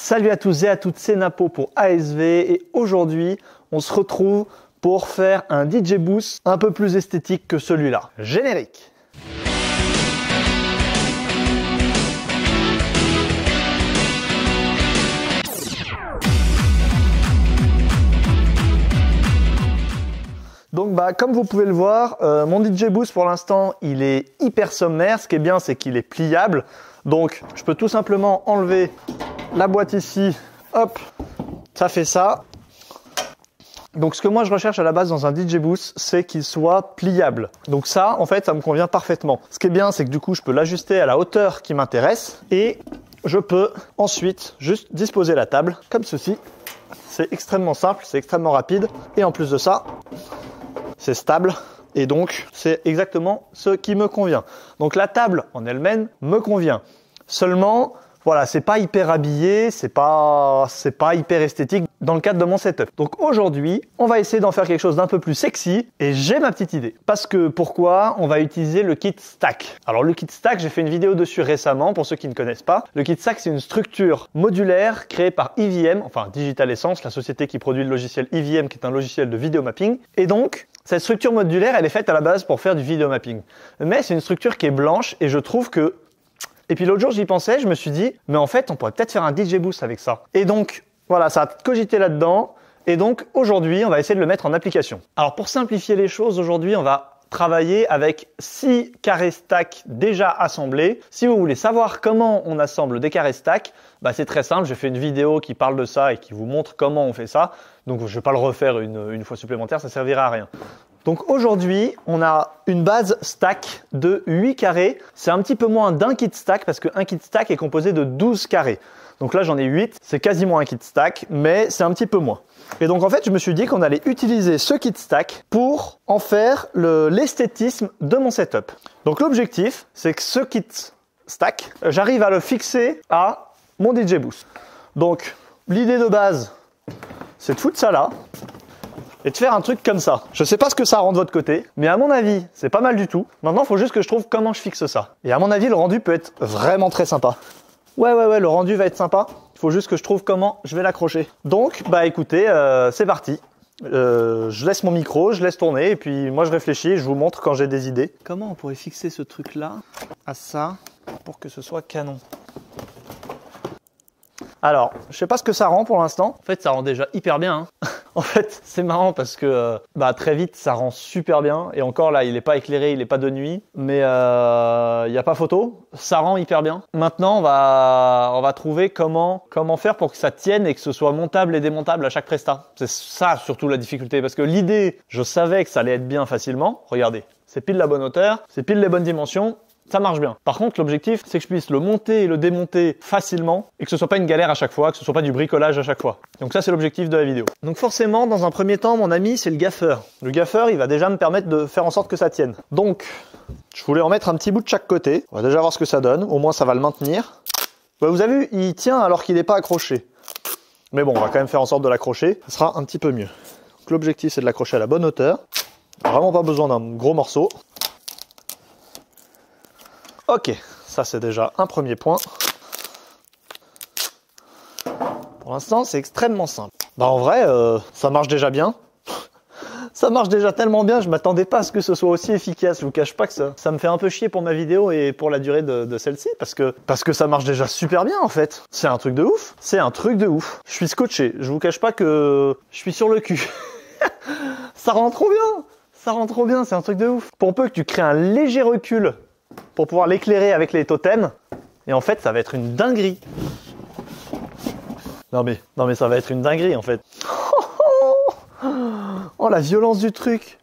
Salut à tous et à toutes, c'est Napo pour ASV et aujourd'hui on se retrouve pour faire un DJ boost un peu plus esthétique que celui-là. Générique. Donc comme vous pouvez le voir, mon DJ Boost pour l'instant il est hyper sommaire. Ce qui est bien c'est qu'il est pliable. Donc je peux tout simplement enlever la boîte ici, hop, ça fait ça. Donc ce que moi je recherche à la base dans un DJ Boost, c'est qu'il soit pliable. Donc ça en fait ça me convient parfaitement. Ce qui est bien c'est que du coup je peux l'ajuster à la hauteur qui m'intéresse et je peux ensuite juste disposer la table comme ceci. C'est extrêmement simple, c'est extrêmement rapide et en plus de ça, c'est stable et donc c'est exactement ce qui me convient. Donc la table en elle-même me convient. Seulement, voilà, c'est pas hyper habillé, c'est pas hyper esthétique dans le cadre de mon setup. Donc aujourd'hui, on va essayer d'en faire quelque chose d'un peu plus sexy et j'ai ma petite idée. Parce que pourquoi? On va utiliser le kit stack. Alors le kit stack, j'ai fait une vidéo dessus récemment pour ceux qui ne connaissent pas. Le kit stack, c'est une structure modulaire créée par EVM, enfin Digital Essence, la société qui produit le logiciel EVM qui est un logiciel de vidéo mapping. Et donc, cette structure modulaire, elle est faite à la base pour faire du vidéo mapping. Mais c'est une structure qui est blanche et je trouve que... Et puis l'autre jour, j'y pensais, je me suis dit, mais en fait, on pourrait peut-être faire un DJ Boost avec ça. Et donc, voilà, ça a cogité là-dedans. Et donc, aujourd'hui, on va essayer de le mettre en application. Alors, pour simplifier les choses, aujourd'hui, on va travailler avec 6 carrés stack déjà assemblés. Si vous voulez savoir comment on assemble des carrés stack, c'est très simple. J'ai fait une vidéo qui parle de ça et qui vous montre comment on fait ça. Donc, je ne vais pas le refaire une fois supplémentaire, ça ne servira à rien. Donc aujourd'hui, on a une base stack de 8 carrés. C'est un petit peu moins d'un kit stack parce qu'un kit stack est composé de 12 carrés. Donc là, j'en ai 8. C'est quasiment un kit stack, mais c'est un petit peu moins. Et donc en fait, je me suis dit qu'on allait utiliser ce kit stack pour en faire l'esthétisme de mon setup. Donc l'objectif, c'est que ce kit stack, j'arrive à le fixer à mon DJ Boost. Donc l'idée de base, c'est de foutre ça là. Et de faire un truc comme ça. Je sais pas ce que ça rend de votre côté, mais à mon avis, c'est pas mal du tout. Maintenant, il faut juste que je trouve comment je fixe ça. Et à mon avis, le rendu peut être vraiment très sympa. Ouais, le rendu va être sympa. Il faut juste que je trouve comment je vais l'accrocher. Donc, écoutez, c'est parti. Je laisse mon micro, je laisse tourner, et puis moi je réfléchis et je vous montre quand j'ai des idées. Comment on pourrait fixer ce truc-là à ça pour que ce soit canon? Alors, je sais pas ce que ça rend pour l'instant. En fait, ça rend déjà hyper bien. En fait, c'est marrant parce que très vite, ça rend super bien. Et encore là, il n'est pas éclairé, il n'est pas de nuit. Mais il n'y a pas photo. Ça rend hyper bien. Maintenant, on va trouver comment faire pour que ça tienne et que ce soit montable et démontable à chaque presta. C'est ça surtout la difficulté. Parce que l'idée, je savais que ça allait être bien facilement. Regardez, c'est pile la bonne hauteur, c'est pile les bonnes dimensions. Ça marche bien. Par contre, l'objectif, c'est que je puisse le monter et le démonter facilement et que ce soit pas une galère à chaque fois, que ce soit pas du bricolage à chaque fois. Donc ça, c'est l'objectif de la vidéo. Donc forcément, dans un premier temps, mon ami, c'est le gaffeur. Le gaffeur, il va déjà me permettre de faire en sorte que ça tienne. Donc, je voulais en mettre un petit bout de chaque côté. On va déjà voir ce que ça donne. Au moins, ça va le maintenir. Vous avez vu, il tient alors qu'il n'est pas accroché. Mais bon, on va quand même faire en sorte de l'accrocher. Ça sera un petit peu mieux. Donc l'objectif, c'est de l'accrocher à la bonne hauteur. Vraiment pas besoin d'un gros morceau. Ok, ça c'est déjà un premier point. Pour l'instant, c'est extrêmement simple. En vrai, ça marche déjà bien. Ça marche déjà tellement bien, je m'attendais pas à ce que ce soit aussi efficace. Je vous cache pas que ça me fait un peu chier pour ma vidéo et pour la durée de celle-ci parce que ça marche déjà super bien en fait. C'est un truc de ouf. C'est un truc de ouf. Je suis scotché. Je vous cache pas que je suis sur le cul. Ça rend trop bien. Ça rend trop bien. C'est un truc de ouf. Pour peu que tu crées un léger recul pour pouvoir l'éclairer avec les totems. Et en fait, ça va être une dinguerie. Non mais ça va être une dinguerie en fait. Oh la violence du truc.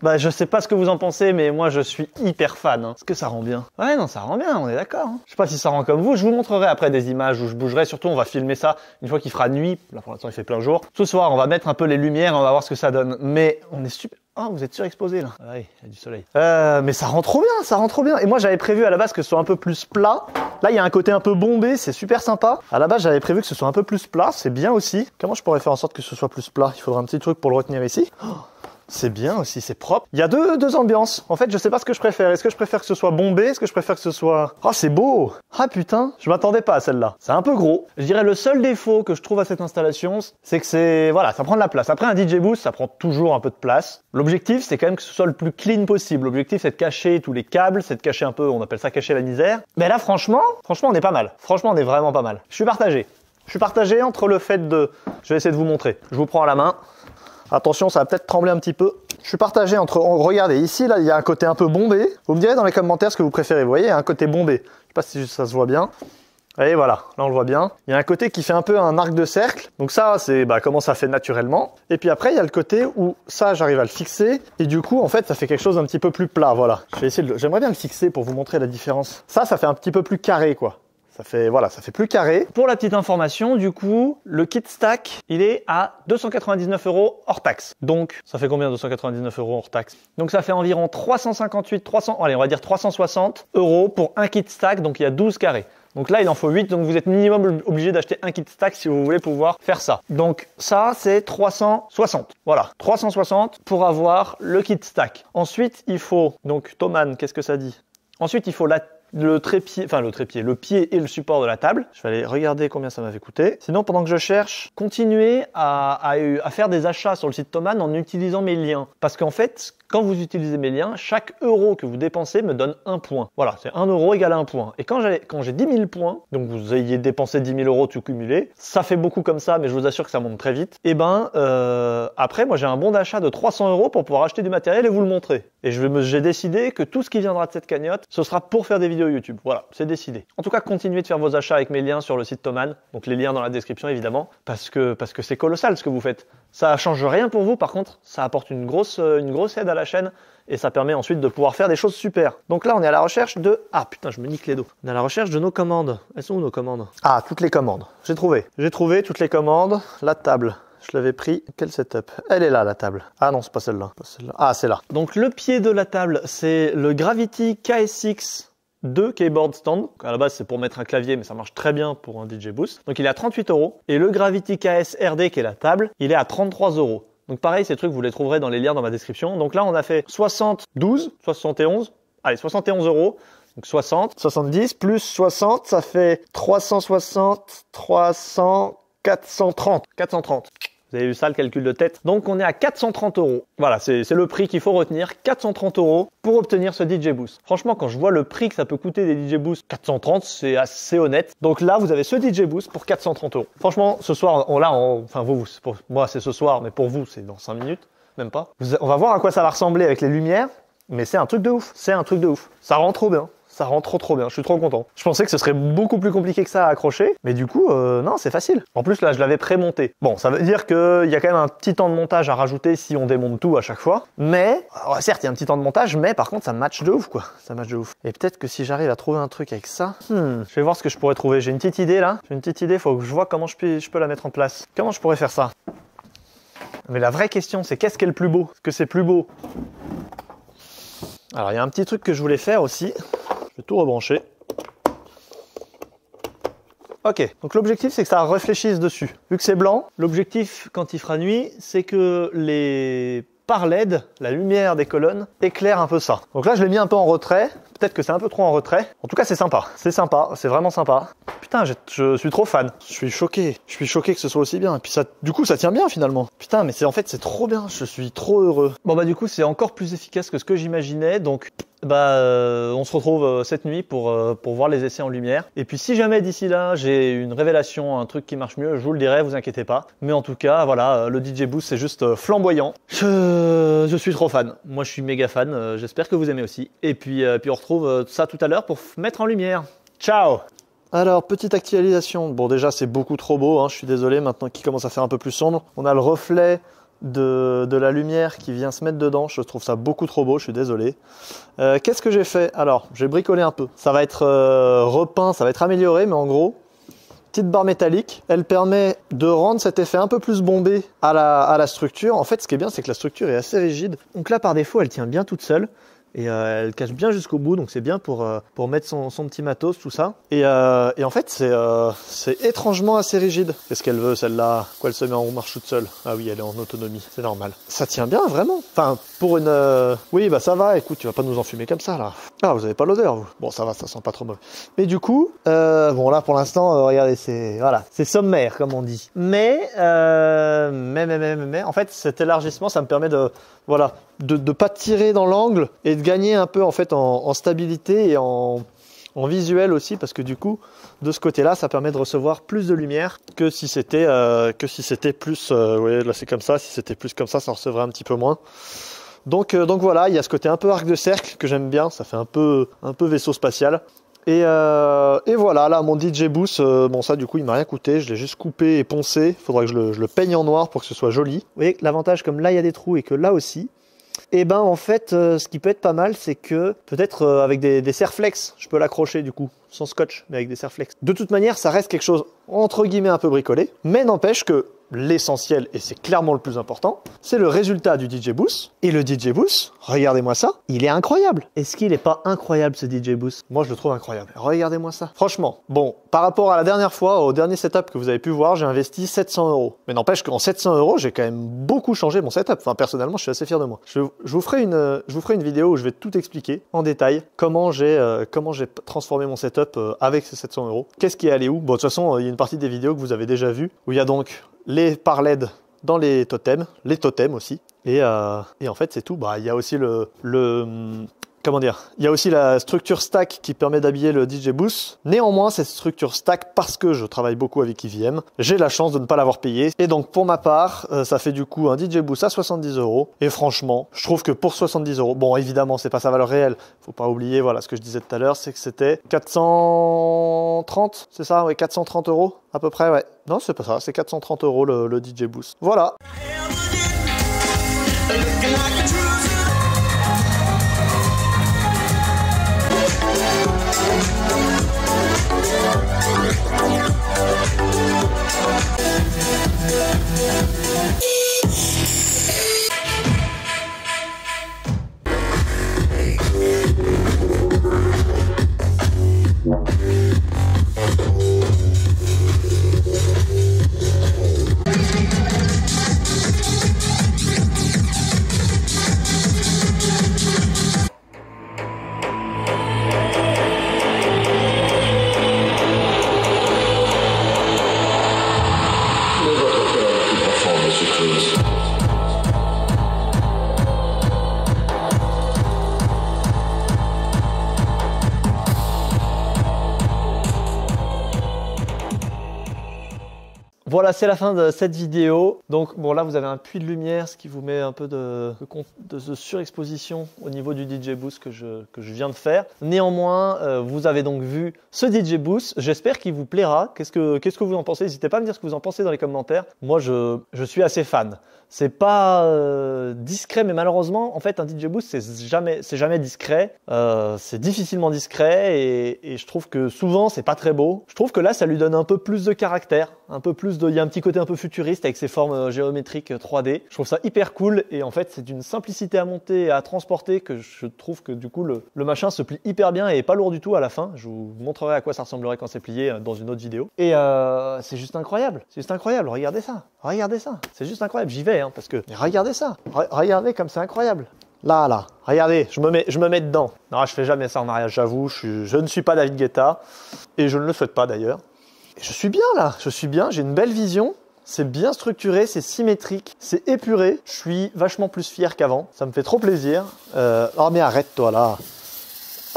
Je sais pas ce que vous en pensez, mais moi je suis hyper fan. Est-ce que ça rend bien? Ouais, non, ça rend bien, on est d'accord. Je sais pas si ça rend comme vous. Je vous montrerai après des images où je bougerai. Surtout, on va filmer ça une fois qu'il fera nuit. Là, pour l'instant, il fait plein jour. Ce soir, on va mettre un peu les lumières, on va voir ce que ça donne. Mais on est super... Oh, vous êtes surexposé là. Oui, il y a du soleil. Mais ça rend trop bien, ça rend trop bien. Et moi, j'avais prévu à la base que ce soit un peu plus plat. Là, il y a un côté un peu bombé, c'est super sympa. À la base, j'avais prévu que ce soit un peu plus plat, c'est bien aussi. Comment je pourrais faire en sorte que ce soit plus plat? Il faudrait un petit truc pour le retenir ici. C'est bien aussi, c'est propre. Il y a deux ambiances. En fait, je sais pas ce que je préfère. Est-ce que je préfère que ce soit bombé? Est-ce que je préfère que ce soit... Oh, c'est beau! Ah putain, je m'attendais pas à celle-là. C'est un peu gros. Je dirais le seul défaut que je trouve à cette installation, c'est que c'est... Voilà, ça prend de la place. Après, un DJ Boost, ça prend toujours un peu de place. L'objectif, c'est quand même que ce soit le plus clean possible. L'objectif, c'est de cacher tous les câbles, c'est de cacher un peu, on appelle ça cacher la misère. Mais là, franchement, on est pas mal. Franchement, on est vraiment pas mal. Je suis partagé. Je suis partagé entre le fait de... Je vais essayer de vous montrer. Je vous prends à la main. Attention, ça va peut-être trembler un petit peu. Je suis partagé entre... Regardez, ici, là, il y a un côté un peu bombé. Vous me direz dans les commentaires ce que vous préférez. Vous voyez, il y a un côté bombé. Je sais pas si ça se voit bien. Et voilà, là on le voit bien. Il y a un côté qui fait un peu un arc de cercle. Donc ça, c'est comment ça fait naturellement. Et puis après, il y a le côté où ça, j'arrive à le fixer. Et du coup, en fait, ça fait quelque chose d'un petit peu plus plat. Voilà. J'aimerais bien le fixer pour vous montrer la différence. Ça fait un petit peu plus carré, quoi. Ça fait plus carré. Pour la petite information, du coup, le kit stack, il est à 299 € hors taxe. Donc, ça fait combien 299 € hors taxe? Donc, ça fait environ 360 € pour un kit stack. Donc, il y a 12 carrés. Donc là, il en faut 8, donc vous êtes minimum obligé d'acheter un kit stack si vous voulez pouvoir faire ça. Donc ça, c'est 360. Voilà, 360 pour avoir le kit stack. Ensuite, il faut, donc Thomann, qu'est-ce que ça dit? Ensuite, il faut le pied et le support de la table. Je vais aller regarder combien ça m'avait coûté. Sinon, pendant que je cherche, continuez à faire des achats sur le site Thomann en utilisant mes liens. Parce qu'en fait, quand vous utilisez mes liens, chaque euro que vous dépensez me donne 1 point. Voilà, c'est 1 € égale 1 point. Et quand j'ai 10 000 points, donc vous ayez dépensé 10 000 € tout cumulé, ça fait beaucoup comme ça, mais je vous assure que ça monte très vite. Et après, moi j'ai un bon d'achat de 300 € pour pouvoir acheter du matériel et vous le montrer. Et j'ai décidé que tout ce qui viendra de cette cagnotte, ce sera pour faire des vidéos YouTube. Voilà, c'est décidé. En tout cas, continuez de faire vos achats avec mes liens sur le site Thomann. Donc les liens dans la description évidemment, parce que c'est colossal ce que vous faites. Ça change rien pour vous, par contre, ça apporte une grosse aide à la chaîne et ça permet ensuite de pouvoir faire des choses super. Donc là, on est à la recherche de... Ah putain, je me nique les dos. On est à la recherche de nos commandes. Elles sont où nos commandes? Ah, toutes les commandes. J'ai trouvé toutes les commandes. La table. Je l'avais pris. Quel setup? Elle est là, la table. Ah non, c'est pas celle-là. Ah, c'est là. Donc le pied de la table, c'est le Gravity KSX 2 keyboard stand. À la base, c'est pour mettre un clavier, mais ça marche très bien pour un DJ Boost. Donc il est à 38 €. Et le Gravity KS RD, qui est la table, il est à 33 €. Donc pareil, ces trucs, vous les trouverez dans les liens dans ma description. Donc là, on a fait 71. Allez, 71 €. Donc 60, 70 plus 60, ça fait 360, 300, 430. Vous avez eu ça, le calcul de tête. Donc, on est à 430 €. Voilà, c'est le prix qu'il faut retenir. 430 € pour obtenir ce DJ Boost. Franchement, quand je vois le prix que ça peut coûter des DJ Boost, 430, c'est assez honnête. Donc là, vous avez ce DJ Boost pour 430 €. Franchement, ce soir, pour moi, c'est ce soir, mais pour vous, c'est dans 5 minutes, même pas. On va voir à quoi ça va ressembler avec les lumières, mais c'est un truc de ouf. Ça rend trop bien. Ça rend trop bien, je suis trop content. Je pensais que ce serait beaucoup plus compliqué que ça à accrocher, mais du coup, non, c'est facile. En plus, là, je l'avais pré-monté. Bon, ça veut dire qu'il y a quand même un petit temps de montage à rajouter si on démonte tout à chaque fois. Mais, certes, il y a un petit temps de montage, mais par contre, ça match de ouf, quoi. Ça match de ouf. Et peut-être que si j'arrive à trouver un truc avec ça, je vais voir ce que je pourrais trouver. J'ai une petite idée, là. Faut que je vois comment je peux la mettre en place. Comment je pourrais faire ça? Mais la vraie question, c'est qu'est-ce qui est le plus beau? Est-ce que c'est plus beau? Alors, il y a un petit truc que je voulais faire aussi. Je vais tout rebrancher. Ok, donc l'objectif c'est que ça réfléchisse dessus. Vu que c'est blanc, l'objectif quand il fera nuit, c'est que les par LED, la lumière des colonnes, éclaire un peu ça. Donc là je l'ai mis un peu en retrait, peut-être que c'est un peu trop en retrait. En tout cas c'est sympa, c'est vraiment sympa. Putain, je suis trop fan. Je suis choqué que ce soit aussi bien. Et puis ça, du coup ça tient bien finalement. Putain, mais c'est trop bien, je suis trop heureux. Bon bah du coup c'est encore plus efficace que ce que j'imaginais, donc... on se retrouve cette nuit pour voir les essais en lumière. Et puis si jamais d'ici là j'ai une révélation, un truc qui marche mieux, je vous le dirai, vous inquiétez pas. Mais en tout cas, voilà, le DJ Boost c'est juste flamboyant. Je suis trop fan. Moi je suis méga fan, j'espère que vous aimez aussi. Et puis on retrouve ça tout à l'heure pour mettre en lumière. Ciao! Alors, petite actualisation. Bon déjà c'est beaucoup trop beau, hein, je suis désolé, maintenant qu'il commence à faire un peu plus sombre. On a le reflet de la lumière qui vient se mettre dedans, je trouve ça beaucoup trop beau, je suis désolé. Qu'est-ce que j'ai fait? Alors, j'ai bricolé un peu. Ça va être repeint, ça va être amélioré, mais en gros, petite barre métallique, elle permet de rendre cet effet un peu plus bombé à la structure. En fait, ce qui est bien, c'est que la structure est assez rigide. Donc là, par défaut, elle tient bien toute seule. et elle cache bien jusqu'au bout, donc c'est bien pour mettre son petit matos, tout ça. Et en fait, c'est étrangement assez rigide. Qu'est-ce qu'elle veut, celle-là? Quoi, elle se met en marche toute seule? Ah oui, elle est en autonomie, c'est normal. Ça tient bien, vraiment. Enfin, pour une... Oui, bah ça va, écoute, tu vas pas nous enfumer comme ça, là. Ah, vous avez pas l'odeur, vous. Bon, ça va, ça sent pas trop mauvais. Mais du coup, bon, là, pour l'instant, regardez, voilà, c'est sommaire, comme on dit. Mais, en fait, cet élargissement, ça me permet de pas tirer dans l'angle et de gagner un peu, en fait, en stabilité et en visuel aussi, parce que du coup, de ce côté-là, ça permet de recevoir plus de lumière que si c'était plus, ouais, là c'est comme ça, si c'était plus comme ça recevrait un petit peu moins. Donc voilà, il y a ce côté un peu arc de cercle que j'aime bien, ça fait un peu vaisseau spatial. Et voilà, là mon DJ Boost, bon ça du coup il m'a rien coûté, je l'ai juste coupé et poncé, il faudra que je le peigne en noir pour que ce soit joli. Vous voyez, l'avantage comme là il y a des trous et que là aussi, et ben en fait ce qui peut être pas mal, c'est que peut-être avec des serre-flex, je peux l'accrocher du coup, sans scotch, mais avec des serre-flex. De toute manière, ça reste quelque chose entre guillemets un peu bricolé, mais n'empêche que l'essentiel, et c'est clairement le plus important, c'est le résultat du DJ Boost. Et le DJ Boost, regardez-moi ça, il est incroyable. Est-ce qu'il n'est pas incroyable ce DJ Boost? Moi je le trouve incroyable. Regardez-moi ça. Franchement, bon, par rapport à la dernière fois, au dernier setup que vous avez pu voir, j'ai investi 700 €. Mais n'empêche qu'en 700 €, j'ai quand même beaucoup changé mon setup. Enfin, personnellement, je suis assez fier de moi. Je vous ferai une vidéo où je vais tout expliquer en détail, comment j'ai transformé mon setup avec ces 700 €. Qu'est-ce qui est allé où? Bon, de toute façon, il y a une partie des vidéos que vous avez déjà vues, où il y a donc les par LED dans les totems aussi. Et en fait, c'est tout. Bah, il y a aussi comment dire, il y a aussi la structure stack qui permet d'habiller le DJ Boost. Néanmoins, cette structure stack, parce que je travaille beaucoup avec IVM, j'ai la chance de ne pas l'avoir payé. Et donc, pour ma part, ça fait du coup un DJ Boost à 70 €. Et franchement, je trouve que pour 70 €, bon, évidemment, c'est pas sa valeur réelle. Faut pas oublier, voilà, ce que je disais tout à l'heure, c'est que c'était 430, c'est ça? Oui, 430 € à peu près, ouais. Non, c'est pas ça, c'est 430 € le DJ Boost. Voilà. Voilà, c'est la fin de cette vidéo. Donc bon, là vous avez un puits de lumière, ce qui vous met un peu de surexposition au niveau du DJ Boost que je viens de faire. Néanmoins, vous avez donc vu ce DJ Boost. J'espère qu'il vous plaira. Qu'est-ce que vous en pensez? N'hésitez pas à me dire ce que vous en pensez dans les commentaires. Moi, je suis assez fan. C'est pas discret, mais malheureusement, en fait, un DJ Boost, c'est jamais discret. C'est difficilement discret et je trouve que souvent, c'est pas très beau. Je trouve que là, ça lui donne un peu plus de caractère, il y a un petit côté un peu futuriste avec ses formes géométriques 3D. Je trouve ça hyper cool et en fait, c'est d'une simplicité à monter et à transporter que je trouve que du coup, le machin se plie hyper bien et est pas lourd du tout à la fin. Je vous montrerai à quoi ça ressemblerait quand c'est plié dans une autre vidéo. Et c'est juste incroyable. C'est juste incroyable. Regardez ça. Regardez ça. C'est juste incroyable. J'y vais. Parce que regardez ça, regardez comme c'est incroyable. Là, regardez, je me mets dedans. Non, je fais jamais ça en mariage, j'avoue, je ne suis pas David Guetta et je ne le souhaite pas d'ailleurs. Et je suis bien là, j'ai une belle vision, c'est bien structuré, c'est symétrique, c'est épuré. Je suis vachement plus fier qu'avant, ça me fait trop plaisir. Oh mais arrête-toi là.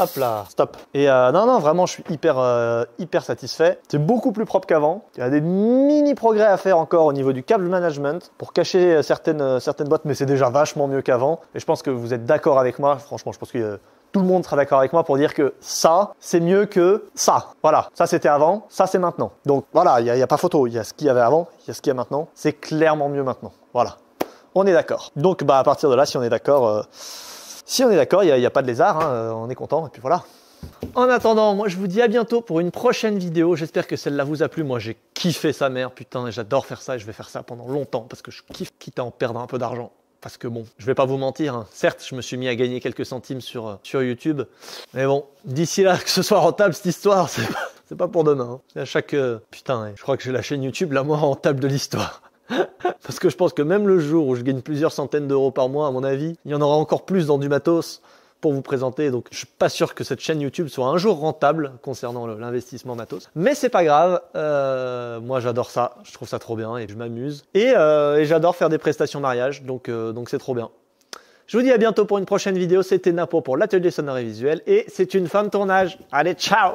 Hop là, stop. Et non, vraiment, je suis hyper satisfait. C'est beaucoup plus propre qu'avant. Il y a des mini progrès à faire encore au niveau du câble management pour cacher certaines boîtes, mais c'est déjà vachement mieux qu'avant. Et je pense que vous êtes d'accord avec moi. Franchement, je pense que tout le monde sera d'accord avec moi pour dire que ça, c'est mieux que ça. Voilà, ça c'était avant, ça c'est maintenant. Donc voilà, il n'y a pas photo. Il y a ce qu'il y avait avant, il y a ce qu'il y a maintenant. C'est clairement mieux maintenant. Voilà, on est d'accord. Donc à partir de là, si on est d'accord... il n'y a pas de lézard, hein, on est content, et puis voilà. En attendant, moi je vous dis à bientôt pour une prochaine vidéo. J'espère que celle-là vous a plu. Moi j'ai kiffé sa mère, putain, j'adore faire ça et je vais faire ça pendant longtemps parce que je kiffe quitte à en perdre un peu d'argent. Parce que bon, je vais pas vous mentir, hein. Certes, je me suis mis à gagner quelques centimes sur YouTube. Mais bon, d'ici là, que ce soit rentable cette histoire, c'est pas pour demain. Hein. À chaque... Putain, je crois que j'ai la chaîne YouTube la moins rentable de l'histoire. Parce que je pense que même le jour où je gagne plusieurs centaines d'euros par mois, à mon avis, il y en aura encore plus dans du matos pour vous présenter. Donc je suis pas sûr que cette chaîne YouTube soit un jour rentable concernant l'investissement matos. Mais c'est pas grave, moi j'adore ça, je trouve ça trop bien et je m'amuse. Et j'adore faire des prestations mariage, donc c'est trop bien. Je vous dis à bientôt pour une prochaine vidéo. C'était Napo pour l'atelier sonore et visuel et c'est une fin de tournage. Allez, ciao!